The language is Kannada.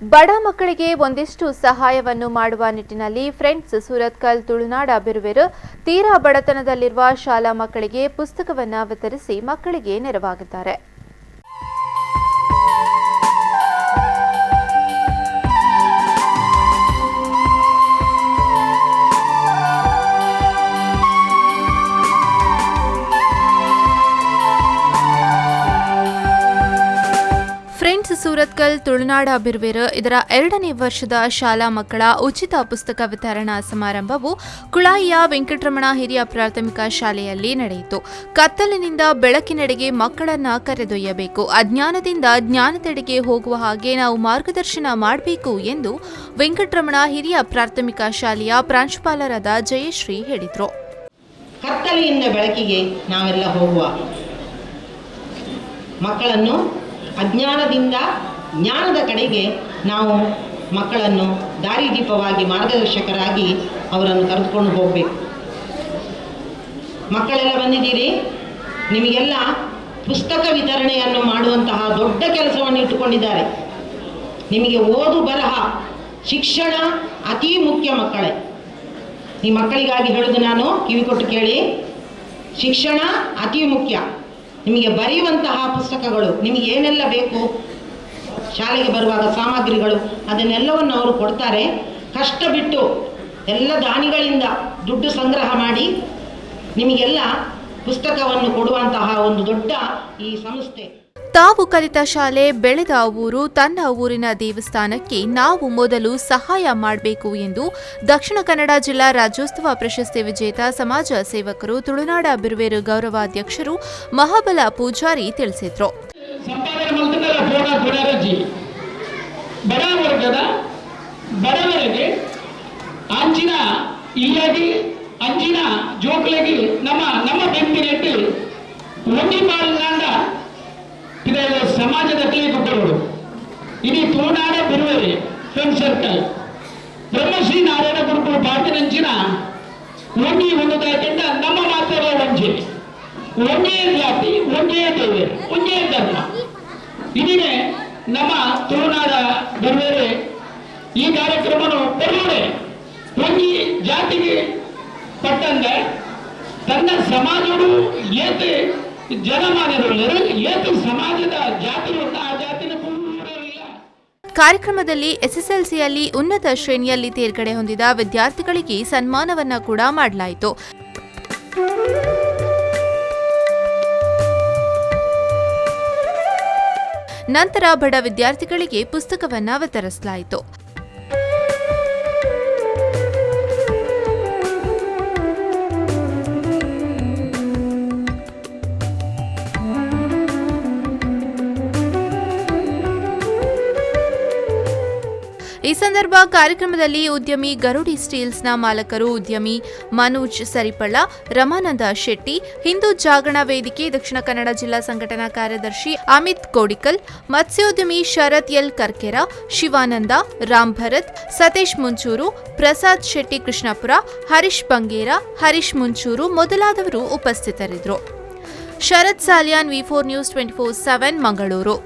ಬಡ ಮಕ್ಕಳಿಗೆ ಒಂದಿಷ್ಟು ಸಹಾಯವನ್ನು ಮಾಡುವ ನಿಟ್ಟಿನಲ್ಲಿ ಫ್ರೆಂಡ್ಸ್ ಸೂರತ್ಕಲ್ ತುಳುನಾಡ ಬಿರುವೆರು ತೀರಾ ಬಡತನದಲ್ಲಿರುವ ಶಾಲಾ ಮಕ್ಕಳಿಗೆ ಪುಸ್ತಕವನ್ನು ವಿತರಿಸಿ ಮಕ್ಕಳಿಗೆ ನೆರವಾಗಿದ್ದಾರೆ. ಫ್ರೆಂಡ್ಸ್ ಸೂರತ್ಕಲ್ ತುಳುನಾಡ ಬಿರುವೆರು ಇದರ 2ನೇ ವರ್ಷದ ಶಾಲಾ ಮಕ್ಕಳ ಉಚಿತ ಪುಸ್ತಕ ವಿತರಣಾ ಸಮಾರಂಭವು ಕುಳಾಯಿಯ ವೆಂಕಟರಮಣ ಹಿರಿಯ ಪ್ರಾಥಮಿಕ ಶಾಲೆಯಲ್ಲಿ ನಡೆಯಿತು. ಕತ್ತಲಿನಿಂದ ಬೆಳಕಿನೆಡೆಗೆ ಮಕ್ಕಳನ್ನ ಕರೆದೊಯ್ಯಬೇಕು, ಅಜ್ಞಾನದಿಂದ ಜ್ಞಾನದೆಡೆಗೆ ಹೋಗುವ ಹಾಗೆ ನಾವು ಮಾರ್ಗದರ್ಶನ ಮಾಡಬೇಕು ಎಂದು ವೆಂಕಟರಮಣ ಹಿರಿಯ ಪ್ರಾಥಮಿಕ ಶಾಲೆಯ ಪ್ರಾಂಶುಪಾಲರಾದ ಜಯಶ್ರೀ ಹೇಳಿದರು. ಕತ್ತಲೆಯಿಂದ ಬೆಳಕಿಗೆ ನಾವೆಲ್ಲ ಹೋಗುವ ಮಕ್ಕಳನ್ನು ಅಜ್ಞಾನದಿಂದ ಜ್ಞಾನದ ಕಡೆಗೆ ನಾವು ಮಕ್ಕಳನ್ನು ದಾರಿದೀಪವಾಗಿ ಮಾರ್ಗದರ್ಶಕರಾಗಿ ಅವರನ್ನು ಕರೆದುಕೊಂಡು ಹೋಗಬೇಕು. ಮಕ್ಕಳೆಲ್ಲ ಬಂದಿದ್ದೀರಿ, ನಿಮಗೆಲ್ಲ ಪುಸ್ತಕ ವಿತರಣೆಯನ್ನು ಮಾಡುವಂತಹ ದೊಡ್ಡ ಕೆಲಸವನ್ನು ಇಟ್ಟುಕೊಂಡಿದ್ದಾರೆ. ನಿಮಗೆ ಓದು ಬರಹ ಶಿಕ್ಷಣ ಅತೀ ಮುಖ್ಯ ಮಕ್ಕಳೇ. ಈ ಮಕ್ಕಳಿಗಾಗಿ ಹೇಳೋದು ನಾನು ಕಿವಿಕೊಟ್ಟು ಕೇಳಿ, ಶಿಕ್ಷಣ ಅತೀ ಮುಖ್ಯ. ನಿಮಗೆ ಬರೆಯುವಂತಹ ಪುಸ್ತಕಗಳು, ನಿಮಗೆ ಏನೆಲ್ಲ ಬೇಕು ಶಾಲೆಗೆ ಬರುವಾಗ ಸಾಮಗ್ರಿಗಳು, ಅದನ್ನೆಲ್ಲವನ್ನು ಅವರು ಕೊಡ್ತಾರೆ. ಕಷ್ಟ ಬಿಟ್ಟು ಎಲ್ಲ ದಾನಿಗಳಿಂದ ದುಡ್ಡು ಸಂಗ್ರಹ ಮಾಡಿ ನಿಮಗೆಲ್ಲ ಪುಸ್ತಕವನ್ನು ಕೊಡುವಂತಹ ಒಂದು ದೊಡ್ಡ ಈ ಸಂಸ್ಥೆ. ತಾವು ಕಲಿತ ಶಾಲೆ ಬೆಳೆದ ಊರು, ತನ್ನ ಊರಿನ ದೇವಸ್ಥಾನಕ್ಕೆ ನಾವು ಮೊದಲು ಸಹಾಯ ಮಾಡಬೇಕು ಎಂದು ದಕ್ಷಿಣ ಕನ್ನಡ ಜಿಲ್ಲಾ ರಾಜ್ಯೋತ್ಸವ ಪ್ರಶಸ್ತಿ ವಿಜೇತ ಸಮಾಜ ಸೇವಕರು ತುಳುನಾಡ ಬಿರುವೇರು ಗೌರವಾಧ್ಯಕ್ಷರು ಮಹಾಬಲ ಪೂಜಾರಿ ತಿಳಿಸಿದರು. ಸಮಾಜದ ಕೊಟ್ಟರು ಇಡೀ ತುಳುನಾಡ ಬಿರುವೆರಿ ಫ್ರೆಂಡ್ ಸರ್ಕಲ್ ಬ್ರಹ್ಮಶ್ರೀ ನಾರಾಯಣ ಗುರುಕುಲ ಪಾತಿನಂಚಿನ ಒಂಗಿ ಒಂದು ತಾಯ್ಕೆಂಡ ನಮ್ಮ ಮಾತ್ರ ಒಂದೇ ಜಾತಿ ಒಂದೇ ದೇವೆ ಒಂದೇ ಧರ್ಮ ಇದೇ ನಮ್ಮ ತುಳುನಾಡ ಬಿರುವೆರಿ ಈ ಕಾರ್ಯಕ್ರಮನು ಬರುವುದೇ ಒಂಗಿ ಜಾತಿಗೆ ಪಟ್ಟಂಗೆ ತನ್ನ ಸಮಾಜಗಳು ಏತೆ ಜನಮಾನ್ಯರು ಏತು ಸಮಾಜದ ಜಾತಿ ಆ ಜಾತಿನ ಕಾರ್ಯಕ್ರಮದಲ್ಲಿ ಎಸ್ಎಸ್ಎಲ್ಸಿಯಲ್ಲಿ ಉನ್ನತ ಶ್ರೇಣಿಯಲ್ಲಿ ತೇರ್ಗಡೆ ಹೊಂದಿದ ವಿದ್ಯಾರ್ಥಿಗಳಿಗೆ ಸನ್ಮಾನವನ್ನ ಕೂಡ ಮಾಡಲಾಯಿತು. ನಂತರ ಬಡ ವಿದ್ಯಾರ್ಥಿಗಳಿಗೆ ಪುಸ್ತಕವನ್ನ ವಿತರಿಸಲಾಯಿತು. ಈ ಸಂದರ್ಭ ಕಾರ್ಯಕ್ರಮದಲ್ಲಿ ಉದ್ಯಮಿ ಗರುಡಿ ಸ್ಟೀಲ್ಸ್ನ ಮಾಲಕರು ಉದ್ಯಮಿ ಮನೋಜ್ ಸರಿಪಳ್ಳ, ರಮಾನಂದ ಶೆಟ್ಟಿ, ಹಿಂದೂ ಜಾಗರಣ ವೇದಿಕೆ ದಕ್ಷಿಣ ಕನ್ನಡ ಜಿಲ್ಲಾ ಸಂಘಟನಾ ಕಾರ್ಯದರ್ಶಿ ಅಮಿತ್ ಕೋಡಿಕಲ್, ಮತ್ಸ್ಯೋದ್ಯಮಿ ಶರತ್ ಎಲ್ ಕರ್ಕೆರ, ಶಿವಾನಂದ, ರಾಮ್ ಭರತ್, ಸತೀಶ್ ಮುಂಚೂರು, ಪ್ರಸಾದ್ ಶೆಟ್ಟಿ ಕೃಷ್ಣಪುರ, ಹರೀಶ್ ಬಂಗೇರ, ಹರೀಶ್ ಮುಂಚೂರು ಮೊದಲಾದವರು ಉಪಸ್ಥಿತರಿದ್ದರು. ಶರತ್ ಸಾಲಿಯಾನ್, V4 News 24/7 ಮಂಗಳೂರು.